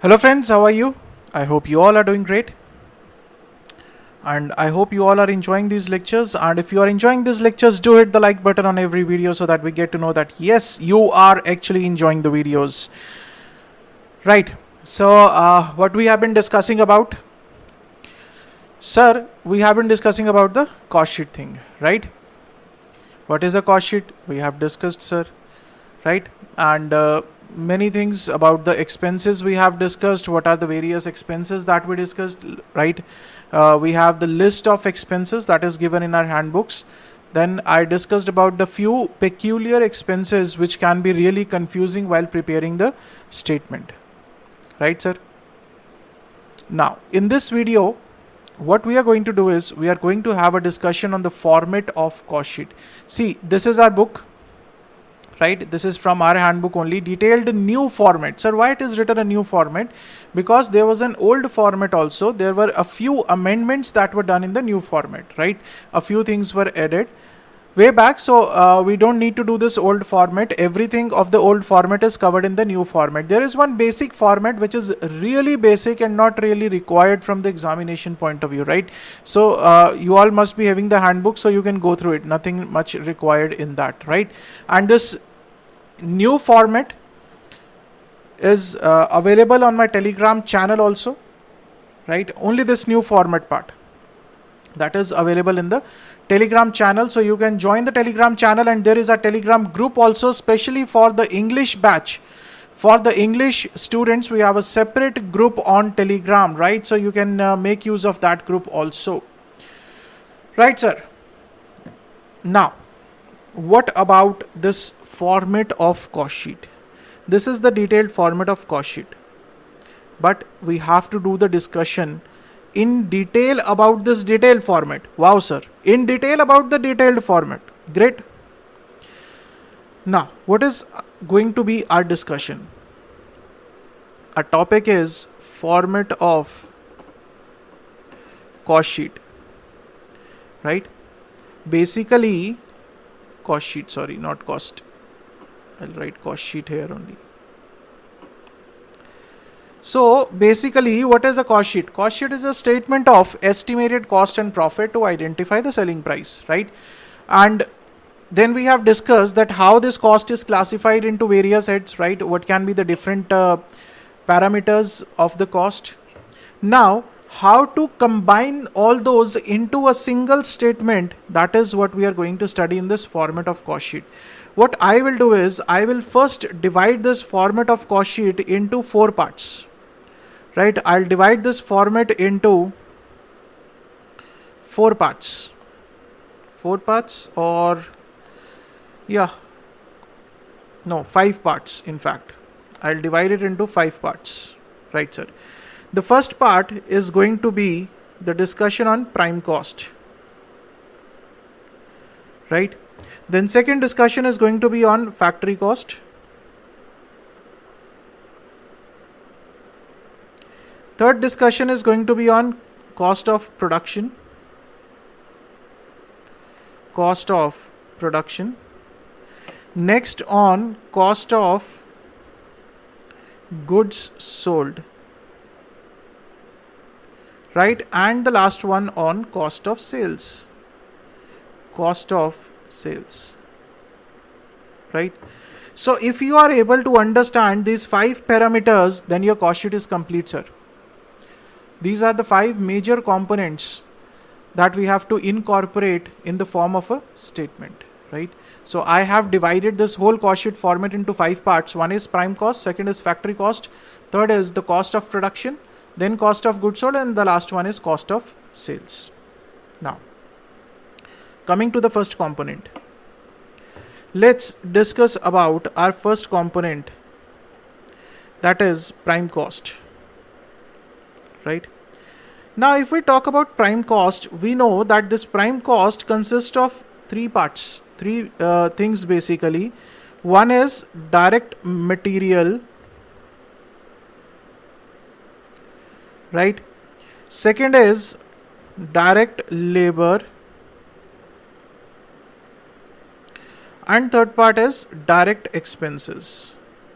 Hello friends, how are you? I hope you all are doing great. And I hope you all are enjoying these lectures. And if you are enjoying these lectures, do hit the like button on every video so that we get to know that yes, you are actually enjoying the videos. Right. So, what we have been discussing about? Sir, we have been discussing about the cost sheet thing, right? What is a cost sheet? We have discussed, sir, right? And many things about the expenses we have discussed. What are the various expenses that we discussed, right? We have the list of expenses that is given in our handbooks. Then I discussed about the few peculiar expenses which can be really confusing while preparing the statement, right, sir? Now in this video, what we are going to do is we are going to have a discussion on the format of cost sheet. See, this is our book, right? This is from our handbook only, detailed new format. Sir, why it is written a new format? Because there was an old format also. There were a few amendments that were done in the new format, right? A few things were added way back, so we don't need to do this old format. Everything of the old format is covered in the new format. There is one basic format which is really basic and not really required from the examination point of view, right? So you all must be having the handbook, so you can go through it. Nothing much required in that, right? And this new format is available on my Telegram channel also, right? Only this new format part that is available in the Telegram channel. So you can join the Telegram channel, and there is a Telegram group also specially for the English batch. For the English students, we have a separate group on Telegram, right? So you can make use of that group also, right, sir? Now, what about this format of cost sheet? This is the detailed format of cost sheet, but we have to do the discussion in detail about this detailed format. Wow, sir, in detail about the detailed format. Great. Now, what is going to be our discussion? Our topic is format of cost sheet, right? Basically, cost sheet, sorry, not cost. I'll write cost sheet here only. So basically, what is a cost sheet? Cost sheet is a statement of estimated cost and profit to identify the selling price, right? And then we have discussed that how this cost is classified into various heads, right? What can be the different parameters of the cost. Now, how to combine all those into a single statement, that is what we are going to study in this format of cost sheet. What I will do is I will first divide this format of cost sheet into 4 parts, right? I'll divide this format into 4 parts. 4 parts, or yeah, no, 5 parts in fact. I'll divide it into 5 parts, right, sir? The first part is going to be the discussion on prime cost, right? Then second discussion is going to be on factory cost. Third discussion is going to be on cost of production. Cost of production. Next on cost of goods sold, right? And the last one on cost of sales. Cost of sales, right? So if you are able to understand these 5 parameters, then your cost sheet is complete, sir. These are the 5 major components that we have to incorporate in the form of a statement, right? So I have divided this whole cost sheet format into 5 parts. One is prime cost, second is factory cost, third is the cost of production, then cost of goods sold, and the last one is cost of sales. Now, coming to the first component, let's discuss about our first component, that is prime cost, right? Now, if we talk about prime cost, we know that this prime cost consists of 3 parts, 3 things basically. One is direct material, right? Second is direct labor, and third part is direct expenses,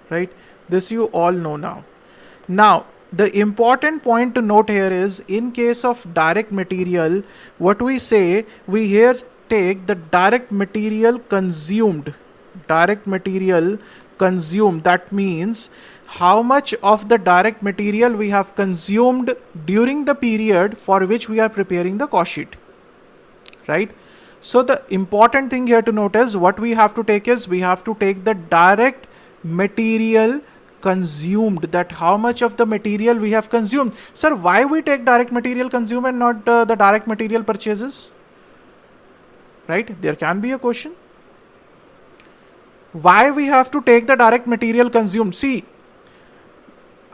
right? This you all know now. Now, the important point to note here is, in case of direct material, what we say, we here take the direct material consumed. Direct material consumed, that means how much of the direct material we have consumed during the period for which we are preparing the cost sheet, right? So the important thing here to note is, what we have to take is, we have to take the direct material consumed, that how much of the material we have consumed. Sir, why we take direct material consumed and not the direct material purchases? Right? There can be a question. Why we have to take the direct material consumed? See,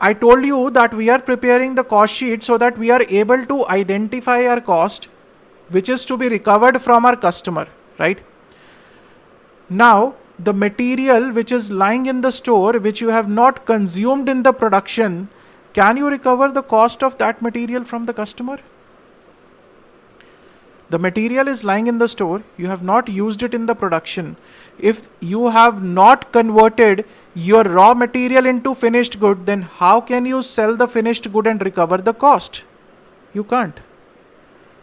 I told you that we are preparing the cost sheet so that we are able to identify our cost, which is to be recovered from our customer, right? Now, the material which is lying in the store, which you have not consumed in the production, can you recover the cost of that material from the customer? The material is lying in the store, you have not used it in the production. If you have not converted your raw material into finished good, then how can you sell the finished good and recover the cost? You can't.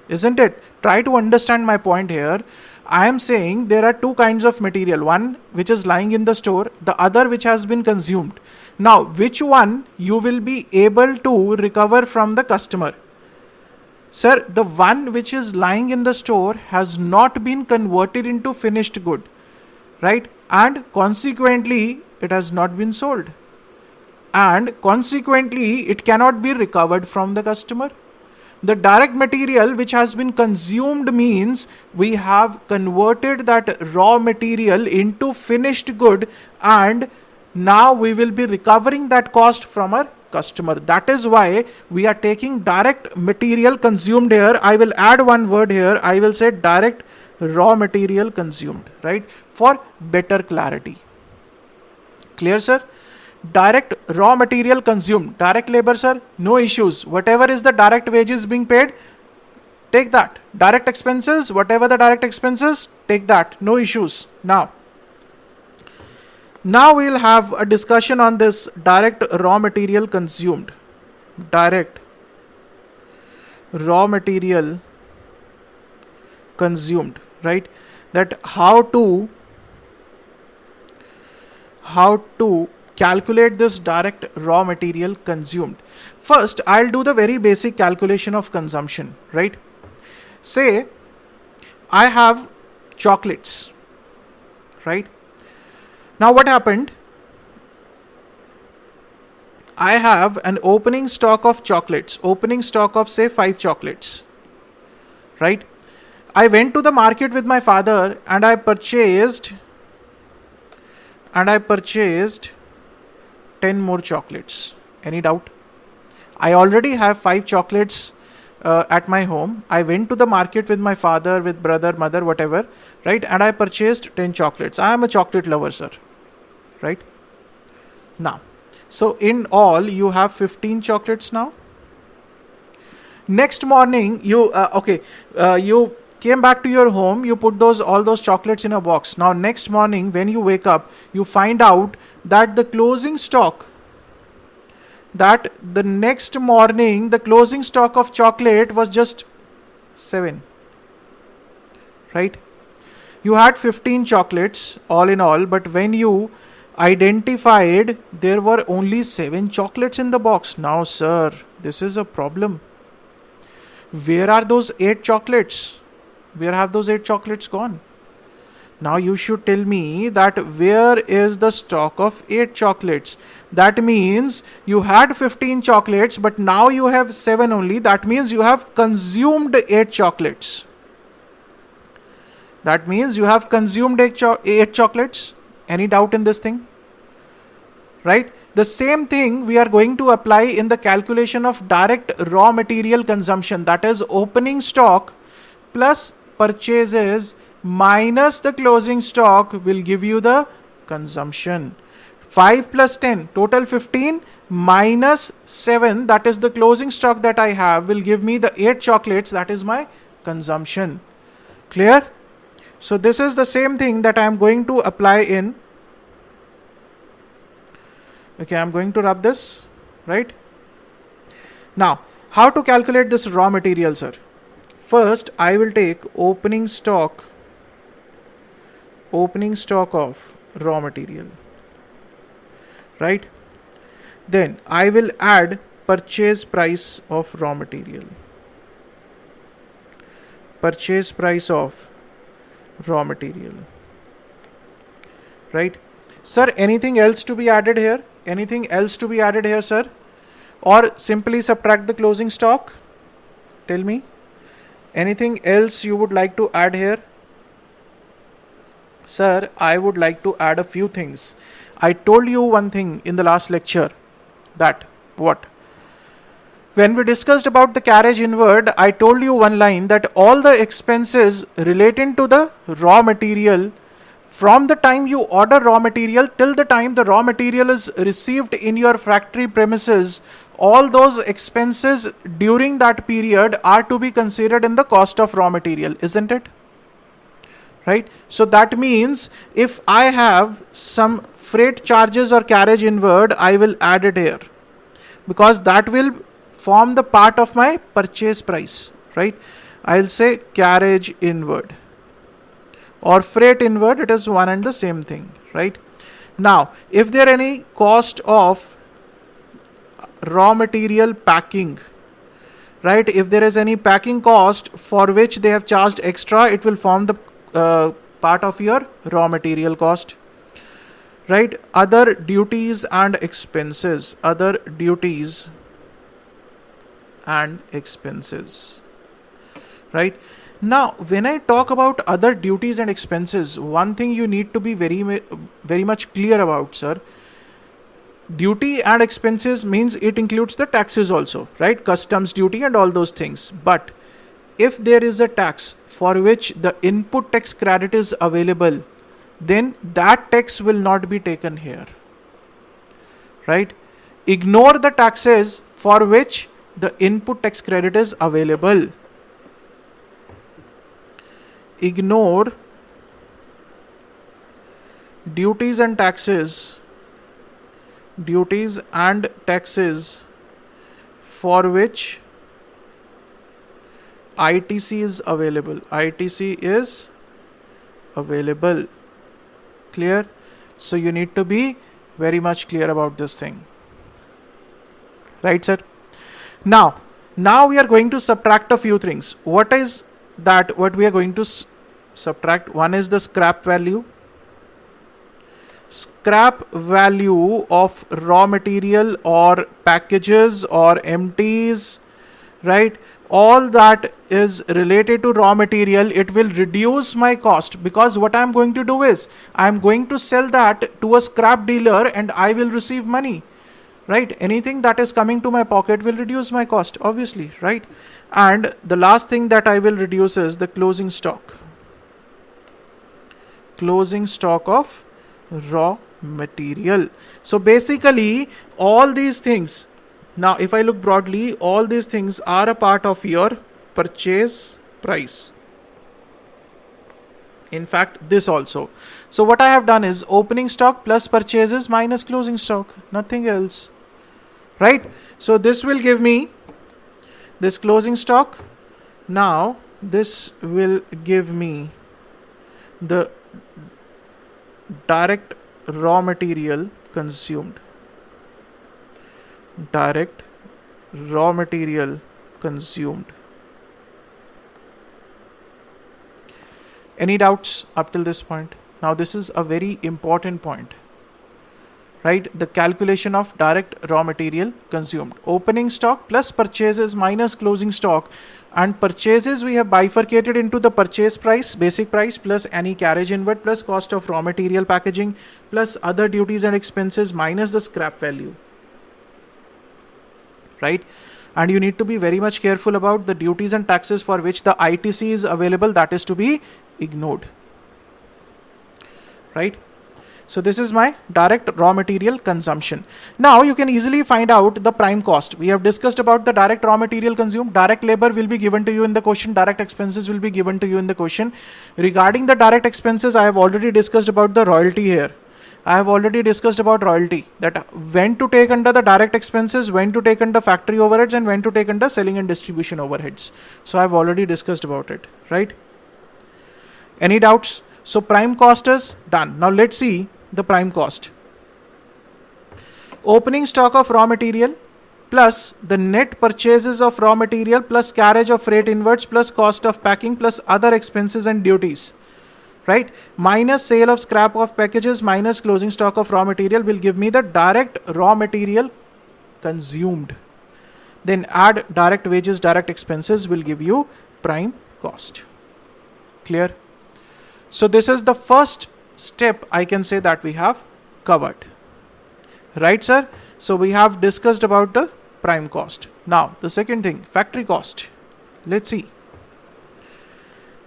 Isn't it? Try to understand my point here. I am saying there are two kinds of material, one which is lying in the store, the other which has been consumed. Now, which one you will be able to recover from the customer? Sir, the one which is lying in the store has not been converted into finished good, right? And consequently, it has not been sold. And consequently, it cannot be recovered from the customer. The direct material which has been consumed means we have converted that raw material into finished good, and now we will be recovering that cost from our customer. That is why we are taking direct material consumed here. I will add one word here. I will say direct raw material consumed, right? For better clarity. Clear, sir? Direct raw material consumed. Direct labor, sir, no issues. Whatever is the direct wages being paid, take that. Direct expenses, whatever the direct expenses, take that. No issues. Now we'll have a discussion on this direct raw material consumed. Direct raw material consumed, right? That how to calculate this direct raw material consumed. First, I'll do the very basic calculation of consumption, right? Say I have chocolates, right? Now what happened? I have an opening stock of chocolates, opening stock of say 5 chocolates, right? I went to the market with my father and I purchased 10 more chocolates. Any doubt? I already have 5 chocolates at my home. I went to the market with my father, with brother, mother, whatever, right? And I purchased 10 chocolates. I am a chocolate lover, sir, right? Now, so in all, you have 15 chocolates now. Next morning, you came back to your home, you put all those chocolates in a box. Now next morning when you wake up, you find out that the closing stock of chocolate was just 7, right? You had 15 chocolates all in all, but when you identified, there were only 7 chocolates in the box. Now sir, this is a problem. Where are those 8 chocolates? Where have those 8 chocolates gone? Now you should tell me that where is the stock of 8 chocolates? That means you had 15 chocolates, but now you have 7 only. That means you have consumed 8 chocolates. That means you have consumed 8 chocolates. Any doubt in this thing? Right? The same thing we are going to apply in the calculation of direct raw material consumption. That is opening stock plus purchases minus the closing stock will give you the consumption. 5 plus 10, total 15, minus 7, that is the closing stock that I have, will give me the 8 chocolates, that is my consumption. Clear? So this is the same thing that I am going to apply in. Okay, I am going to rub this, right? Now, how to calculate this raw material, sir? First, I will take opening stock of raw material, right? Then I will add purchase price of raw material. Purchase price of raw material, right? Sir, anything else to be added here? Anything else to be added here, sir? Or simply subtract the closing stock? Tell me. Anything else you would like to add here? Sir, I would like to add a few things. I told you one thing in the last lecture, that what? When we discussed about the carriage inward, I told you one line that all the expenses relating to the raw material, from the time you order raw material till the time the raw material is received in your factory premises, all those expenses during that period are to be considered in the cost of raw material, isn't it? Right? So that means if I have some freight charges or carriage inward, I will add it here, because that will form the part of my purchase price, right? I'll say carriage inward or freight inward, it is one and the same thing, right? Now, if there any cost of raw material packing, right? If there is any packing cost for which they have charged extra, it will form the part of your raw material cost, right? Other duties and expenses, other duties and expenses, right? Now, when I talk about other duties and expenses, one thing you need to be very much clear about, sir. Duty and expenses means it includes the taxes also, right? Customs duty and all those things. But if there is a tax for which the input tax credit is available, then that tax will not be taken here, right? Ignore the taxes for which the input tax credit is available. Ignore duties and taxes for which ITC is available. ITC is available. Clear? So you need to be very much clear about this thing. Right, sir? Now we are going to subtract a few things. What is that? What we are going to subtract? One is the scrap value. Scrap value of raw material or packages or empties, right? All that is related to raw material, it will reduce my cost, because what I'm going to do is I'm going to sell that to a scrap dealer and I will receive money, right? Anything that is coming to my pocket will reduce my cost, obviously, right? And the last thing that I will reduce is the closing stock. Closing stock of raw material. So basically all these things, now if I look broadly, all these things are a part of your purchase price. In fact, this also. So what I have done is opening stock plus purchases minus closing stock, nothing else, right? So this will give me this closing stock. Now this will give me the direct raw material consumed. Direct raw material consumed. Any doubts up till this point? Now this is a very important point, right? The calculation of direct raw material consumed. Opening stock plus purchases minus closing stock. And purchases we have bifurcated into the purchase price, basic price, plus any carriage inward, plus cost of raw material packaging, plus other duties and expenses minus the scrap value, right? And you need to be very much careful about the duties and taxes for which the ITC is available, that is to be ignored, right? So this is my direct raw material consumption. Now you can easily find out the prime cost. We have discussed about the direct raw material consumed. Direct labor will be given to you in the question. Direct expenses will be given to you in the question. Regarding the direct expenses, I have already discussed about the royalty here. I have already discussed about royalty, that when to take under the direct expenses, when to take under factory overheads, and when to take under selling and distribution overheads. So I have already discussed about it, right? Any doubts? So prime cost is done. Now let's see the prime cost. Opening stock of raw material plus the net purchases of raw material plus carriage of freight inwards plus cost of packing plus other expenses and duties, right? Minus sale of scrap of packages minus closing stock of raw material will give me the direct raw material consumed. Then add direct wages, direct expenses will give you prime cost. Clear? So this is the first step I can say that we have covered. Right, sir? So we have discussed about the prime cost. Now the second thing, factory cost. Let's see.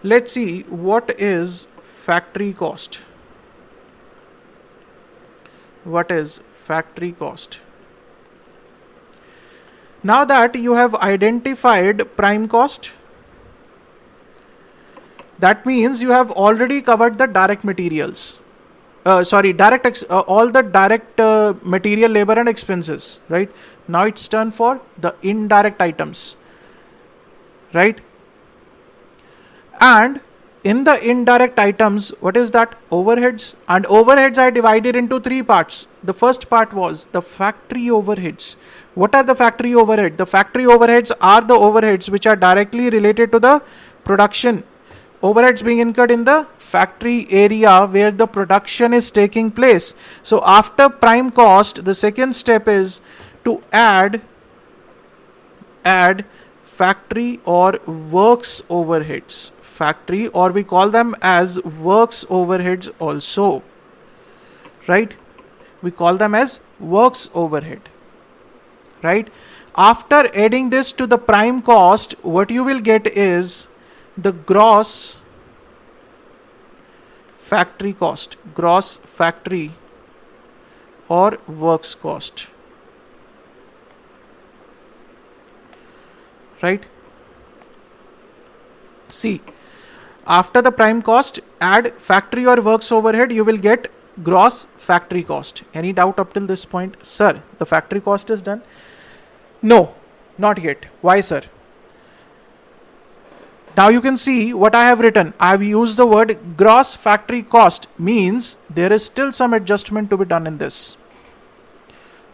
Let's see what is factory cost. What is factory cost? Now that you have identified prime cost, that means you have already covered the direct materials. All the direct material, labor and expenses, right? Now it's turn for the indirect items, right? And in the indirect items, what is that? Overheads. And overheads I divided into three parts. The first part was the factory overheads. What are the factory overheads? The factory overheads are the overheads which are directly related to the production. Overheads being incurred in the factory area where the production is taking place. So after prime cost, the second step is to add factory or works overheads. Factory, or we call them as works overheads also, right? We call them as works overhead, right? After adding this to the prime cost, what you will get is the gross factory cost, gross factory or works cost, right? See, after the prime cost, add factory or works overhead, you will get gross factory cost. Any doubt up till this point? Sir, the factory cost is done? No, not yet. Why, sir? Now you can see what I have written. I have used the word gross factory cost, means there is still some adjustment to be done in this.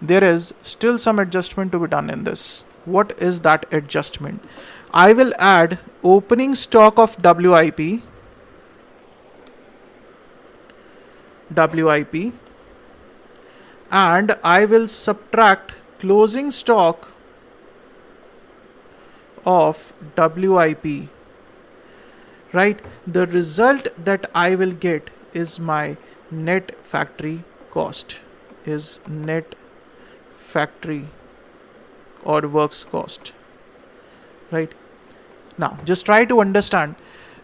There is still some adjustment to be done in this. What is that adjustment? I will add opening stock of WIP, and I will subtract closing stock of WIP, right? The result that I will get is my net factory cost, is net factory or works cost, right? Now just try to understand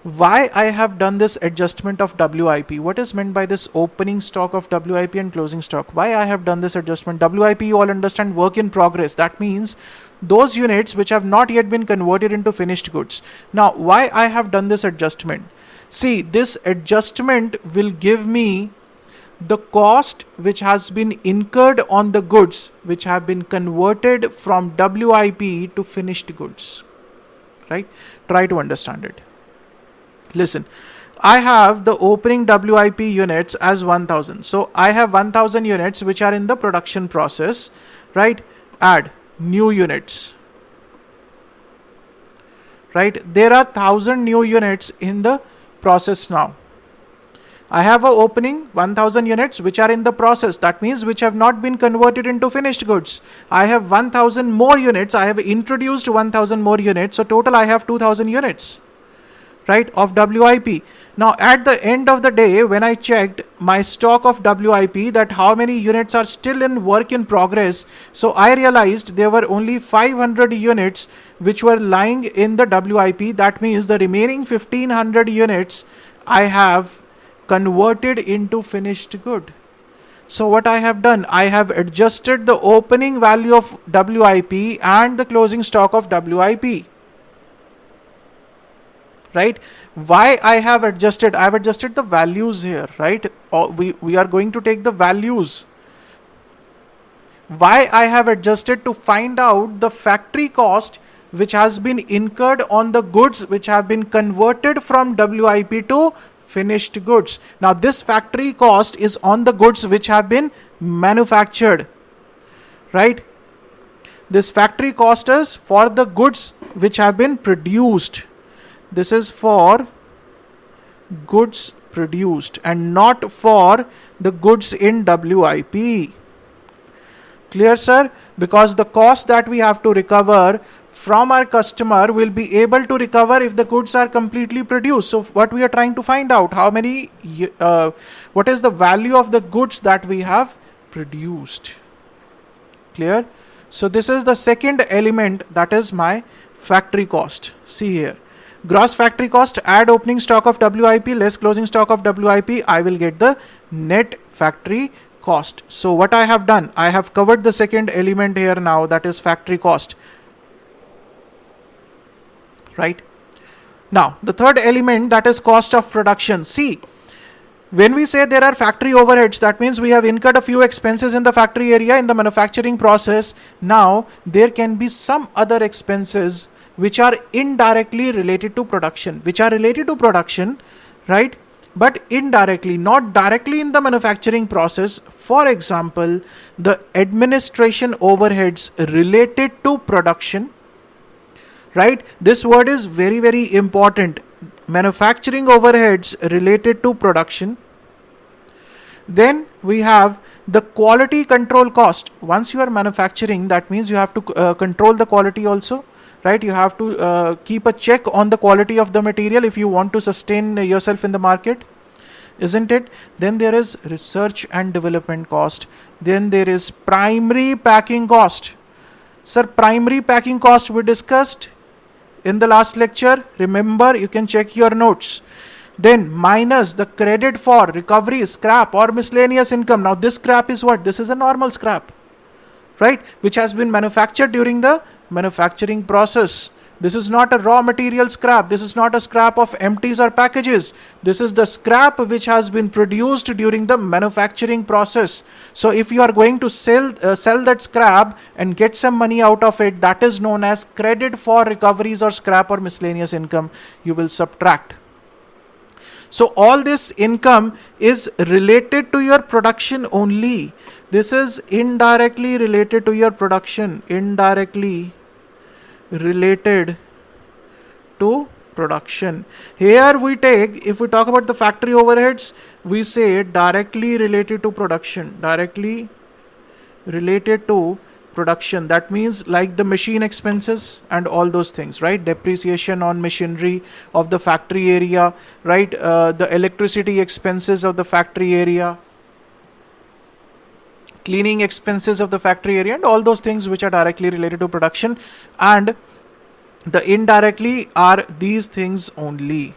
why I have done this adjustment of WIP. What is meant by this opening stock of WIP and closing stock? Why I have done this adjustment? WIP, you all understand, work in progress. That means those units which have not yet been converted into finished goods. Now why I have done this adjustment? See, this adjustment will give me the cost which has been incurred on the goods which have been converted from WIP to finished goods, right? Try to understand it. Listen, I have the opening WIP units as 1000. So I have 1000 units which are in the production process, right? Add new units, right? There are 1000 new units in the process now. I have a opening 1000 units which are in the process. That means which have not been converted into finished goods. I have 1000 more units. I have introduced 1000 more units. So total I have 2000 units, right, of WIP. Now at the end of the day, when I checked my stock of WIP, that how many units are still in work in progress, so I realized there were only 500 units which were lying in the WIP. That means the remaining 1500 units I have converted into finished good. So what I have done, I have adjusted the opening value of WIP and the closing stock of WIP, right? Why I have adjusted? I have adjusted the values here, right? Or we are going to take the values. Why I have adjusted? To find out the factory cost which has been incurred on the goods which have been converted from WIP to finished goods. Now this factory cost is on the goods which have been manufactured, right? This factory cost is for the goods which have been produced. This is for goods produced and not for the goods in WIP. Clear, sir? Because the cost that we have to recover from our customer will be able to recover if the goods are completely produced. So what we are trying to find out, what is the value of the goods that we have produced. Clear? So this is the second element, that is my factory cost. See here, gross factory cost, add opening stock of WIP less closing stock of WIP, I will get the net factory cost. So what I have done, I have covered the second element here now, that is factory cost, right? Now the third element, that is cost of production. See, when we say there are factory overheads, that means we have incurred a few expenses in the factory area in the manufacturing process. Now there can be some other expenses which are indirectly related to production, right? But indirectly, not directly in the manufacturing process. For example, the administration overheads related to production, right? This word is very, very important. Manufacturing overheads related to production. Then we have the quality control cost. Once you are manufacturing, that means you have to control the quality also, right? You have to keep a check on the quality of the material if you want to sustain yourself in the market, isn't it? Then there is research and development cost. Then there is primary packing cost. Sir, primary packing cost we discussed in the last lecture. Remember, you can check your notes. Then minus the credit for recovery, scrap or miscellaneous income. Now this scrap is what? This is a normal scrap, right? Which has been manufactured during the manufacturing process. This is not a raw material scrap. This is not a scrap of empties or packages. This is the scrap which has been produced during the manufacturing process. So if you are going to sell that scrap and get some money out of it, that is known as credit for recoveries or scrap or miscellaneous income. You will subtract. So all this income is related to your production only. This is indirectly related to your production. Indirectly related to production. Here we take, if we talk about the factory overheads, we say directly related to production. Directly related to production. That means like the machine expenses and all those things, right? Depreciation on machinery of the factory area, right? The electricity expenses of the factory area, cleaning expenses of the factory area, and all those things which are directly related to production. And the indirectly are these things only,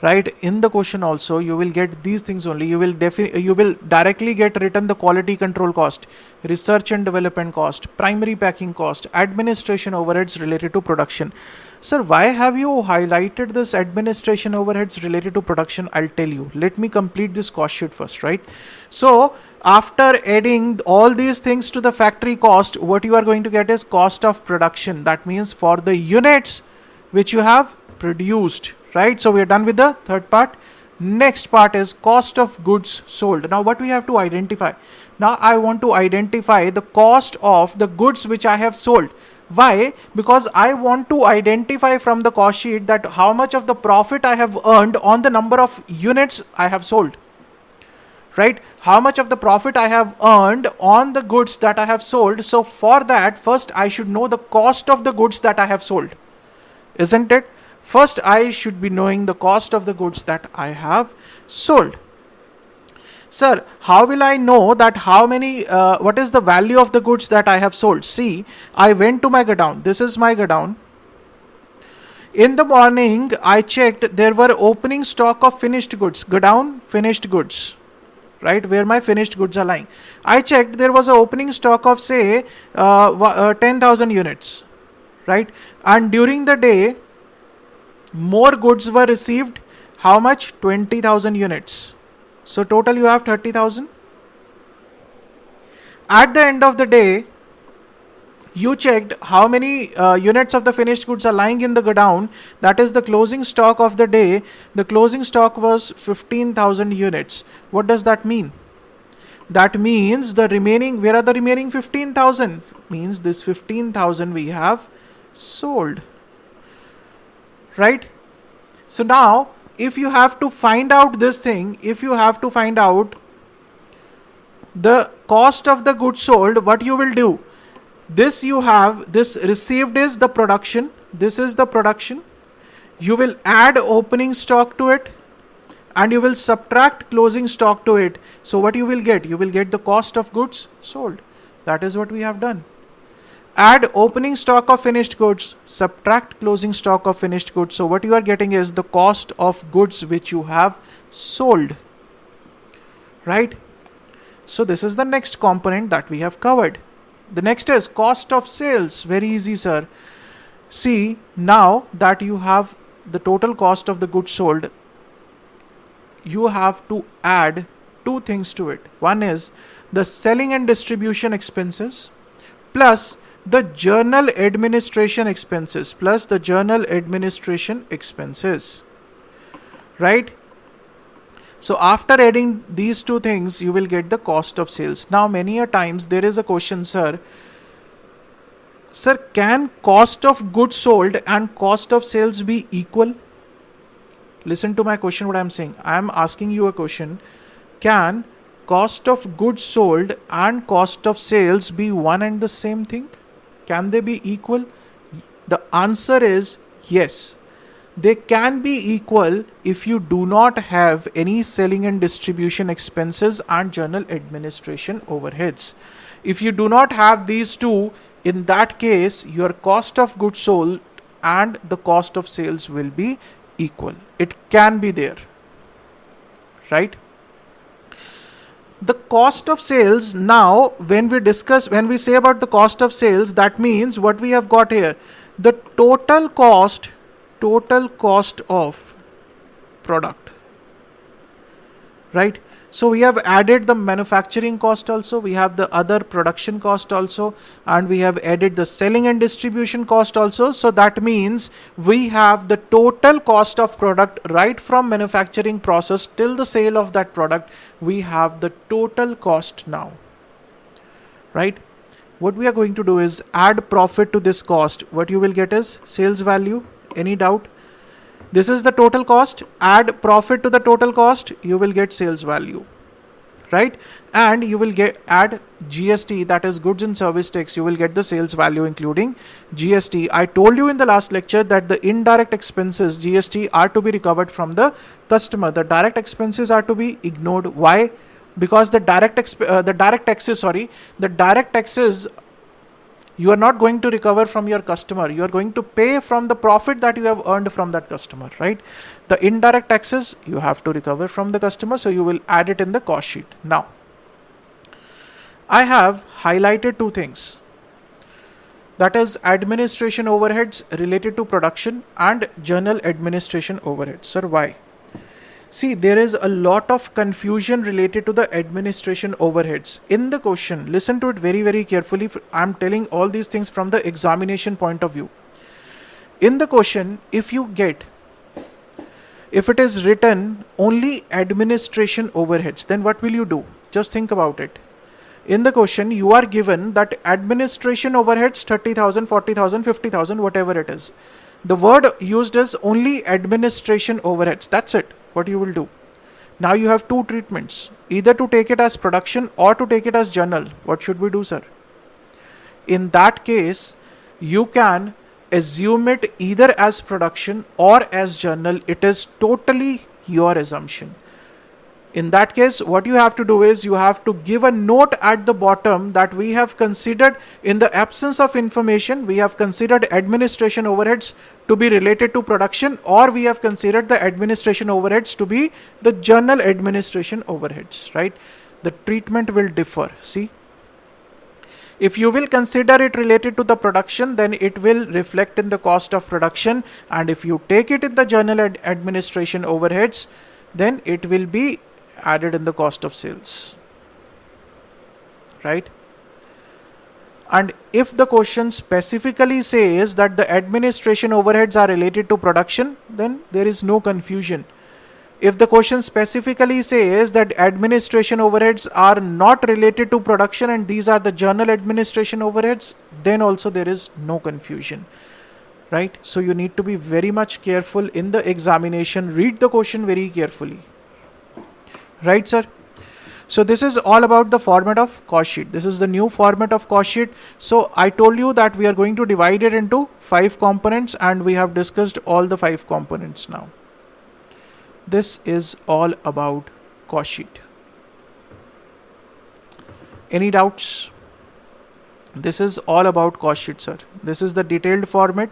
right? In the question also you will get these things only. You will directly get written the quality control cost, research and development cost, primary packing cost, administration overheads related to production. Sir, why have you highlighted this administration overheads related to production? I'll tell you. Let me complete this cost sheet first, right? So after adding all these things to the factory cost, what you are going to get is cost of production. That means for the units which you have produced, right? So we are done with the third part. Next part is cost of goods sold. Now what we have to identify? Now I want to identify the cost of the goods which I have sold. Why? Because I want to identify from the cost sheet that how much of the profit I have earned on the number of units I have sold, right? How much of the profit I have earned on the goods that I have sold. So for that, first I should know the cost of the goods that I have sold, isn't it? First I should be knowing the cost of the goods that I have sold. Sir, how will I know that what is the value of the goods that I have sold? See, I went to my godown. This is my godown. In the morning, I checked, there were opening stock of finished goods. Godown, finished goods, right? Where my finished goods are lying. I checked, there was an opening stock of say 10,000 units, right? And during the day, More goods were received. How much? 20,000 units. So total you have 30,000. At the end of the day, you checked how many units of the finished goods are lying in the godown. That is the closing stock of the day. The closing stock was 15,000 units. What does that mean? That means the remaining, where are the remaining 15,000? Means this 15,000 we have sold. Right? So now, if you have to find out this thing, if you have to find out the cost of the goods sold, what you will do? This you have, this received is the production. This is the production. You will add opening stock to it and you will subtract closing stock to it. So what you will get? You will get the cost of goods sold. That is what we have done. Add opening stock of finished goods, subtract closing stock of finished goods. So what you are getting is the cost of goods which you have sold. Right? So this is the next component that we have covered. The next is cost of sales. Very easy, sir. See, now that you have the total cost of the goods sold, you have to add two things to it. One is the selling and distribution expenses plus the journal administration expenses right? So after adding these two things, you will get the cost of sales. Now many a times there is a question, sir, can cost of goods sold and cost of sales be equal? Listen to my question, what I am saying. I am asking you a question. Can cost of goods sold and cost of sales be one and the same thing? Can they be equal? The answer is yes. They can be equal if you do not have any selling and distribution expenses and journal administration overheads. If you do not have these two, in that case, your cost of goods sold and the cost of sales will be equal. It can be there, right? The cost of sales, now when we say about the cost of sales, that means what we have got here, the total cost of product, right? So we have added the manufacturing cost also, we have the other production cost also, and we have added the selling and distribution cost also. So that means we have the total cost of product right from manufacturing process till the sale of that product. We have the total cost now, right? What we are going to do is add profit to this cost. What you will get is sales value. Any doubt? This is the total cost. Add profit to the total cost, you will get sales value, right? And you will add GST, that is goods and service tax. You will get the sales value including GST. I told you in the last lecture that the indirect expenses, GST, are to be recovered from the customer. The direct expenses are to be ignored. Why? Because the direct taxes you are not going to recover from your customer. You are going to pay from the profit that you have earned from that customer, right? The indirect taxes you have to recover from the customer. So you will add it in the cost sheet. Now, I have highlighted two things. That is administration overheads related to production and journal administration overheads. Sir, why? See, there is a lot of confusion related to the administration overheads. In the question, listen to it very, very carefully. I'm telling all these things from the examination point of view. In the question, if it is written only administration overheads, then what will you do? Just think about it. In the question, you are given that administration overheads 30,000, 40,000, 50,000, whatever it is. The word used is only administration overheads. That's it. What you will do? Now you have two treatments, either to take it as production or to take it as journal. What should we do, sir? In that case, you can assume it either as production or as journal. It is totally your assumption. In that case, what you have to do is you have to give a note at the bottom that we have considered, in the absence of information, we have considered administration overheads to be related to production, or we have considered the administration overheads to be the journal administration overheads, right? The treatment will differ. See, If you will consider it related to the production, then it will reflect in the cost of production, and if you take it in the general administration overheads, then it will be added in the cost of sales, right? And if the question specifically says that the administration overheads are related to production, then there is no confusion. If the question specifically says that administration overheads are not related to production and these are the journal administration overheads, then also there is no confusion, right? So you need to be very much careful in the examination. Read the question very carefully, right, sir? So this is all about the format of cost sheet. This is the new format of cost sheet. So I told you that we are going to divide it into 5 components, and we have discussed all the 5 components now. This is all about cost sheet. Any doubts? This is all about cost sheet, sir. This is the detailed format,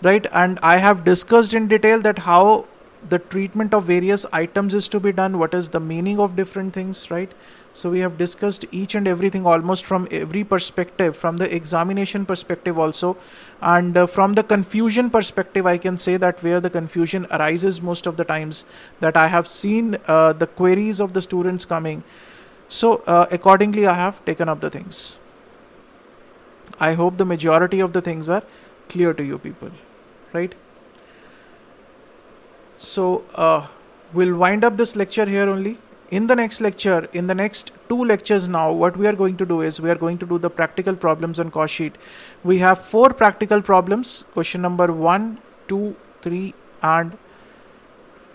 right? And I have discussed in detail that how the treatment of various items is to be done, what is the meaning of different things, right? So we have discussed each and everything almost from every perspective, from the examination perspective also, and from the confusion perspective. I can say that where the confusion arises most of the times, that I have seen the queries of the students coming. So accordingly I have taken up the things. I hope the majority of the things are clear to you people, right? So we'll wind up this lecture here only. In the next lecture, in the next 2 lectures now, what we are going to do is we are going to do the practical problems on cost sheet. We have 4 practical problems, question number 1, 2, 3 and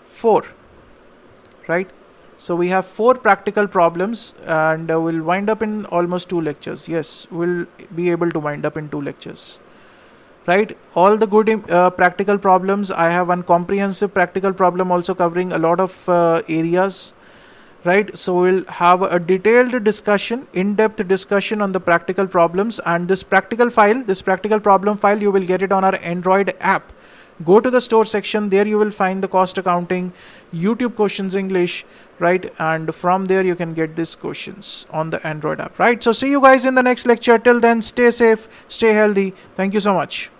4, right? So we have 4 practical problems, and we'll wind up in almost 2 lectures. Yes, we'll be able to wind up in 2 lectures. Right, all the good practical problems. I have one comprehensive practical problem also covering a lot of areas, right? So we'll have a detailed discussion, in-depth discussion on the practical problems, and this practical problem file, you will get it on our Android app. Go to the store section, there you will find the cost accounting, YouTube questions English, right? And from there you can get these questions on the Android app, right? So see you guys in the next lecture. Till then, stay safe, stay healthy. Thank you so much.